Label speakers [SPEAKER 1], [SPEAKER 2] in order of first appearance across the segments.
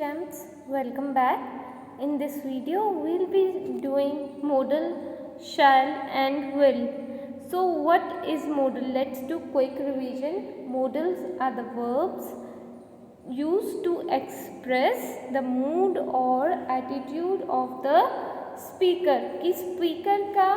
[SPEAKER 1] Students, welcome back. In this video we'll be doing modal, shall and will. So what is modal? Let's do quick revision. Modals are the verbs used to express the mood or attitude of the speaker. कि speaker का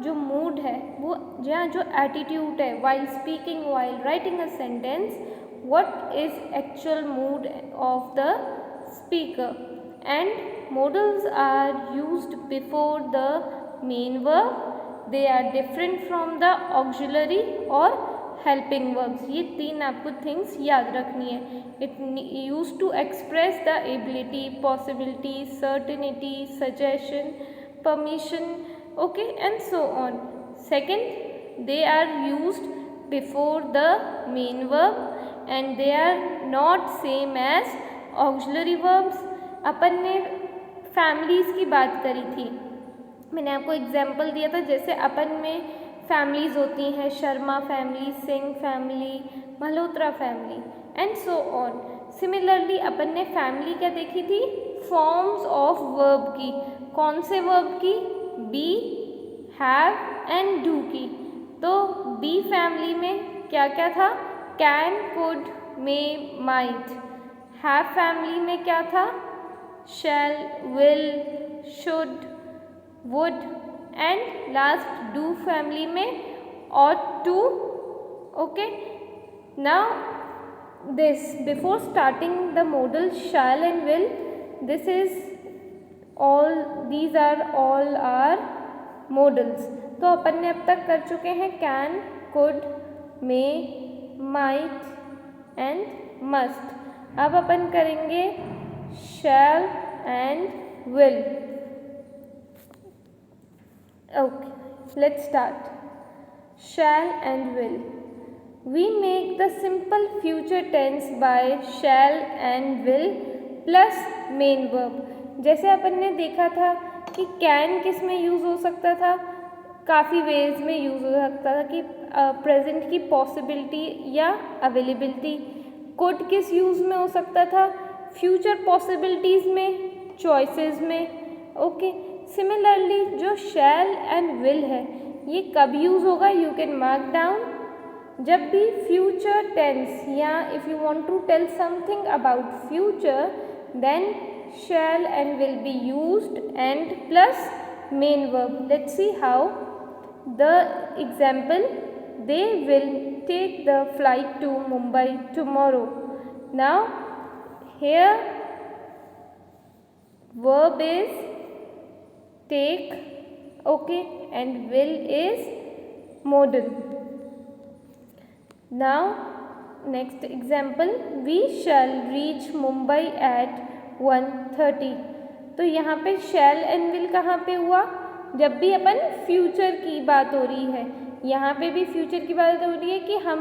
[SPEAKER 1] जो mood है वो जो attitude है while speaking, while writing a sentence, what is actual mood of the speaker. And modals are used before the main verb. They are different from the auxiliary or helping verbs. ये तीन आपको things याद रखनी है. It used to express the ability, possibility, certainty, suggestion, permission, okay, and so on. Second, they are used before the main verb and they are not same as auxiliary verbs. अपन ने families की बात करी थी. मैंने आपको example दिया था. जैसे अपन में फैमिलीज़ होती हैं, Sharma family, Singh family, Malhotra family and so on. Similarly अपन ने फैमिली क्या देखी थी? फॉर्म्स ऑफ वर्ब की. कौन से वर्ब की? बी, हैव एंड डू की. तो बी फैमिली में क्या क्या था? Can, could, may, might. Have family में क्या था? Shall, will, should, would and last do family में ought to. Okay, now this before starting the modal shall and will, this is all, these are all our modals. तो अपन ने अब तक कर चुके हैं can, could, may, might and must. अब अपन करेंगे shall and will. Okay, let's start. Shall and will. We make the simple future tense by shall and will plus main verb. जैसे अपन ने देखा था कि can किस में यूज़ हो सकता था? काफ़ी वेज में यूज़ हो सकता था कि प्रेजेंट की पॉसिबिलिटी या अवेलेबिलिटी. कुड किस यूज़ में हो सकता था? फ्यूचर पॉसिबिलिटीज़ में, चॉइसेस में. ओके, सिमिलरली जो शैल एंड विल है ये कब यूज़ होगा? You can mark down. जब भी फ्यूचर टेंस या if you want to tell something about future, then shall and will be used and plus main verb. Let's see how. The example, they will take the flight to Mumbai tomorrow. Now here verb is take, okay, and will is modal. Now next example, we shall reach Mumbai at 1:30. तो यहाँ पे shall and will कहाँ पे हुआ? जब भी अपन future की बात हो रही है. यहाँ पे भी फ्यूचर की बात हो रही है कि हम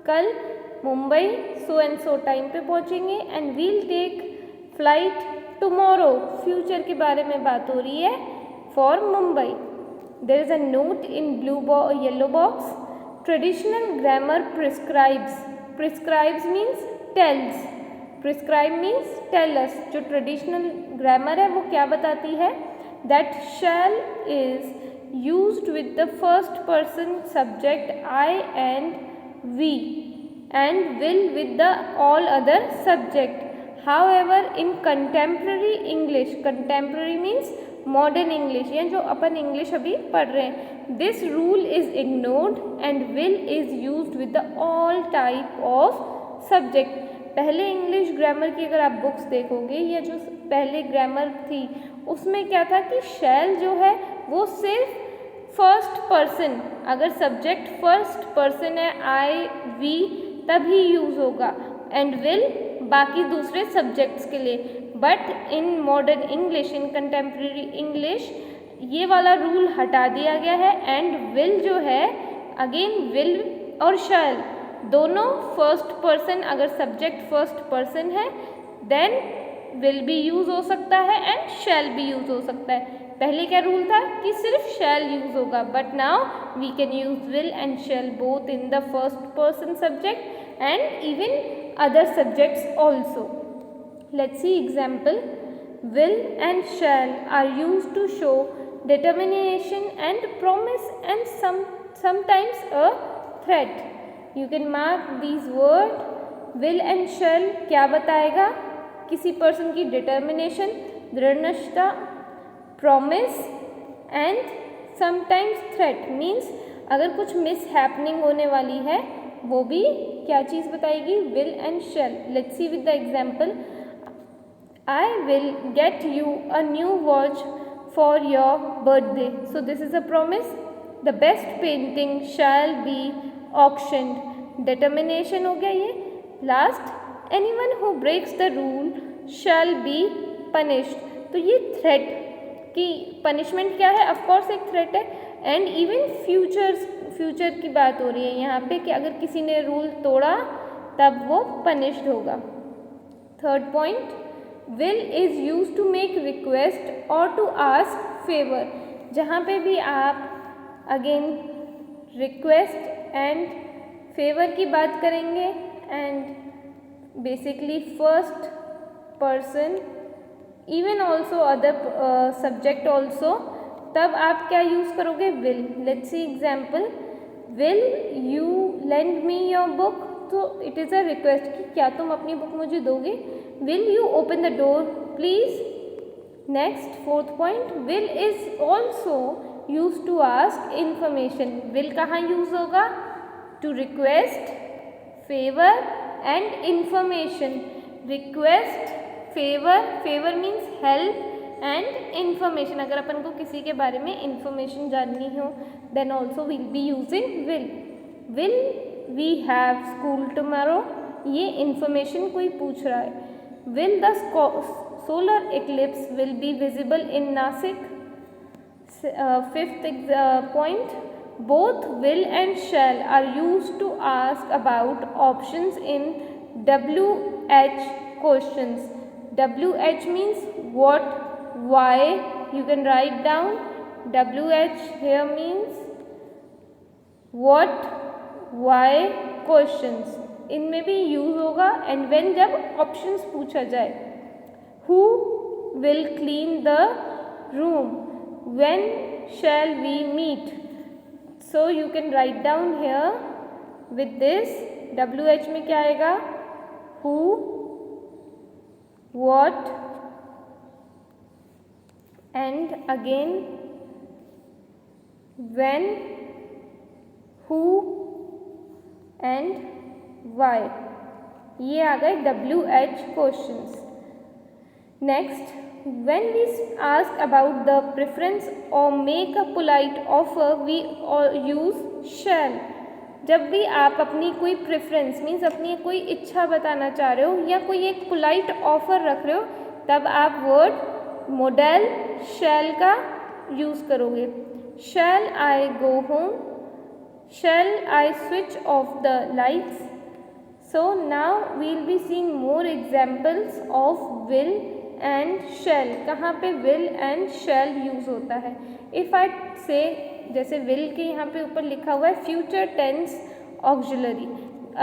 [SPEAKER 1] कल Mumbai so and so time पे पहुँचेंगे and we'll take flight tomorrow. Future के बारे में बात हो रही है for Mumbai. There is a note in yellow box. Traditional grammar prescribes. Prescribes means tells. Prescribe means tell us. जो ट्रेडिशनल ग्रामर है वो क्या बताती है? That shall is used with the first person subject I and we and will with the all other subject. However, in contemporary English, contemporary means modern English, या जो अपन English अभी पढ़ रहे हैं, this rule is ignored and will is used with the all type of subject. पहले English grammar की अगर आप बुक्स देखोगे या जो पहले ग्रामर थी उसमें क्या था कि शैल जो है वो सिर्फ फर्स्ट पर्सन, अगर सब्जेक्ट फर्स्ट पर्सन है आई, वी, तभी यूज़ होगा. एंड विल बाकी दूसरे सब्जेक्ट्स के लिए. But in modern English, in contemporary English ये वाला रूल हटा दिया गया है. एंड विल जो है अगेन विल और शैल दोनों फर्स्ट पर्सन, अगर सब्जेक्ट फर्स्ट पर्सन है देन विल भी यूज़ हो सकता है एंड शैल भी यूज़ हो सकता है. पहले क्या रूल था कि सिर्फ शैल यूज़ होगा, but now we can use will and shall both in the first person subject and even other subjects also. Let's see example. Will and shall are used to show determination and promise and sometimes a threat. You can mark these word. Will and shall क्या बताएगा? किसी person की determination, दृढ़निष्ठा, promise and sometimes threat means अगर कुछ miss happening होने वाली है वो भी क्या चीज़ बताएगी? will and shall. Let's see with the example. I will get you a new watch for your birthday. So this is a promise. The best painting shall be auctioned. Determination हो गया ये. Last, anyone who breaks the rule shall be punished. तो ये threat की punishment क्या है? Of course एक threat है. And even फ्यूचर की बात हो रही है यहाँ पे कि अगर किसी ने रूल तोड़ा तब वो punished होगा. Third point, will is used to make request or to ask favor. जहाँ पे भी आप again request and favor की बात करेंगे and basically first person even also other subject also, तब आप क्या यूज़ करोगे? will. Let's see example. will you lend me your book? तो इट इज़ अ रिक्वेस्ट कि क्या तुम अपनी बुक मुझे दोगे? will you open the door please? next fourth point, will is also used to ask information. will कहाँ use होगा? to request, favor and information. request, favor means help and information. अगर अपन को किसी के बारे में information जाननी हो then also we'll be using will. will we have school tomorrow? ये information कोई पूछ रहा है. will the solar eclipse will be visible in Nasik? Fifth point, both will and shall are used to ask about options in WH questions. WH means what, why. You can write down WH here means what, why questions. इनमें भी use होगा and when जब options पूछा जाए. who will clean the room? when shall we meet? so you can write down here with this. WH में क्या आएगा? who, what and again when, who and why. ये आ गए WH questions. next, when we ask about the preference or make a polite offer we use shall. जब भी आप अपनी कोई प्रेफरेंस मीन्स अपनी कोई इच्छा बताना चाह रहे हो या कोई एक पोलाइट ऑफर रख रहे हो तब आप वर्ड मॉडल शैल का यूज़ करोगे. Shall I go home? Shall I switch off the lights? So now we will be seeing more examples of will and shall. कहाँ पे विल एंड शैल यूज़ होता है? इफ़ आई से जैसे will के यहाँ पे ऊपर लिखा हुआ है फ्यूचर टेंस ऑक्सिलरी.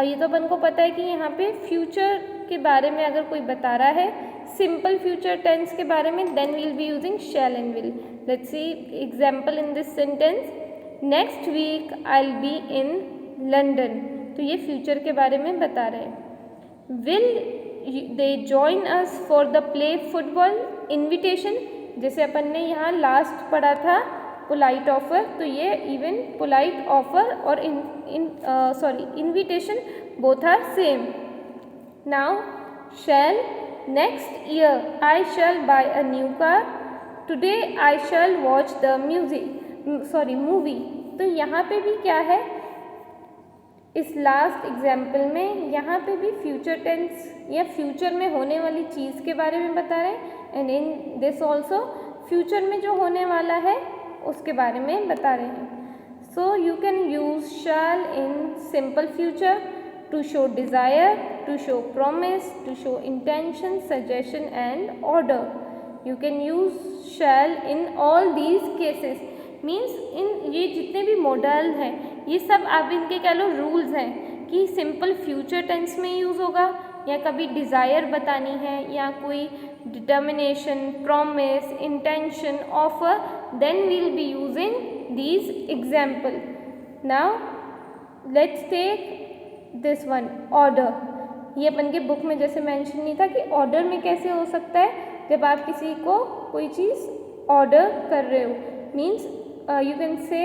[SPEAKER 1] ये तो अपन को पता है कि यहाँ पे फ्यूचर के बारे में अगर कोई बता रहा है सिंपल फ्यूचर टेंस के बारे में then we will be using shall and will. Let's see example in this sentence. Next week I will be in London. तो ये फ्यूचर के बारे में बता रहे हैं. Will they join us for the play football? Invitation जैसे अपन ने यहाँ लास्ट पढ़ा था पोलाइट ऑफर, तो ये इवन पोलाइट ऑफर और invitation both are same. Now shall. Next year I shall buy a new car. Today I shall watch the movie. तो यहाँ पे भी क्या है? इस लास्ट एग्जाम्पल में यहाँ पे भी फ्यूचर टेंस या फ्यूचर में होने वाली चीज़ के बारे में बता रहे हैं and in this also future में जो होने वाला है उसके बारे में बता रहे हैं. So you can use shall in simple future to show desire, to show promise, to show intention, suggestion and order. You can use shall in all these cases. Means in ये जितने भी मॉडल हैं ये सब आप इनके कह लो rules हैं कि सिंपल फ्यूचर टेंस में यूज़ होगा या कभी डिज़ायर बतानी है या कोई determination, promise, intention, offer, then we'll be using these example. Now let's take this one, order. ये अपन के बुक में जैसे मेंशन नहीं था कि ऑर्डर में कैसे हो सकता है, जब आप किसी को कोई चीज़ ऑर्डर कर रहे हो, means you can say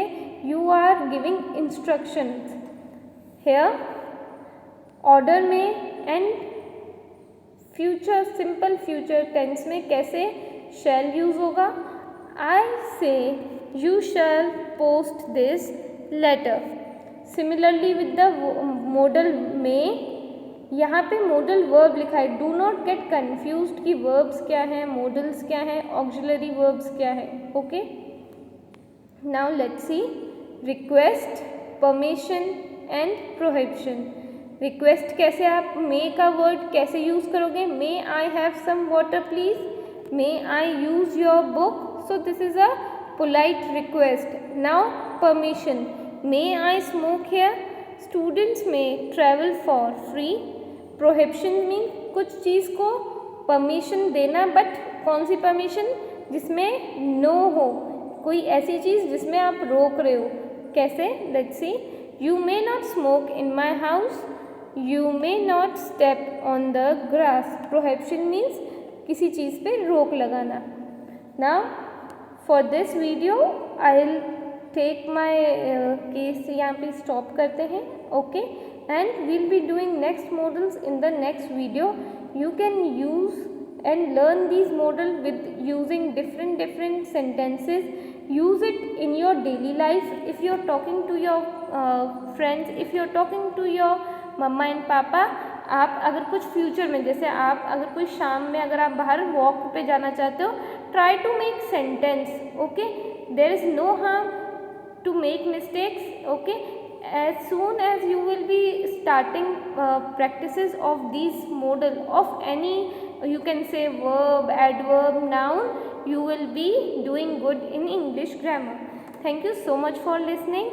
[SPEAKER 1] you are giving instructions. Here order में and future, simple future tense में कैसे शैल यूज होगा. I say you shall post this letter. Similarly with the modal में, यहाँ पे मॉडल वर्ब लिखा है. डू नॉट गेट कन्फ्यूज्ड कि वर्ब्स क्या हैं, मॉडल्स क्या हैं, ऑक्सिलरी वर्ब्स क्या है. Okay, now let's see request, permission and prohibition. Request कैसे, आप मे का वर्ड कैसे यूज़ करोगे. May I have some water please, may I use your book. So this is a polite request. Now permission, may I smoke here, students may travel for free. Prohibition mean कुछ चीज़ को permission देना, but कौन सी permission, जिसमें no हो, कोई ऐसी चीज़ जिसमें आप रोक रहे हो. कैसे, let's see. You may not smoke in my house, you may not step on the grass. Prohibition means किसी चीज़ पे रोक लगाना. Now for this video I will take my case, यहाँ पे स्टॉप करते हैं. Okay, and we'll be doing next models in the next video. You can use and learn these models with using different sentences. Use it in your daily life. If you're talking to your friends, if you're talking to your mama and papa, आप अगर कुछ future में, जैसे आप अगर कोई शाम में अगर आप बाहर वॉक पे जाना चाहते हो, try to make sentence. Okay, there is no harm to make mistakes. Okay, as soon as you will be starting practices of these model of any, you can say verb, adverb, noun, you will be doing good in English grammar. Thank you so much for listening.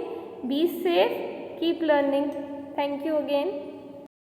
[SPEAKER 1] Be safe, keep learning. Thank you again.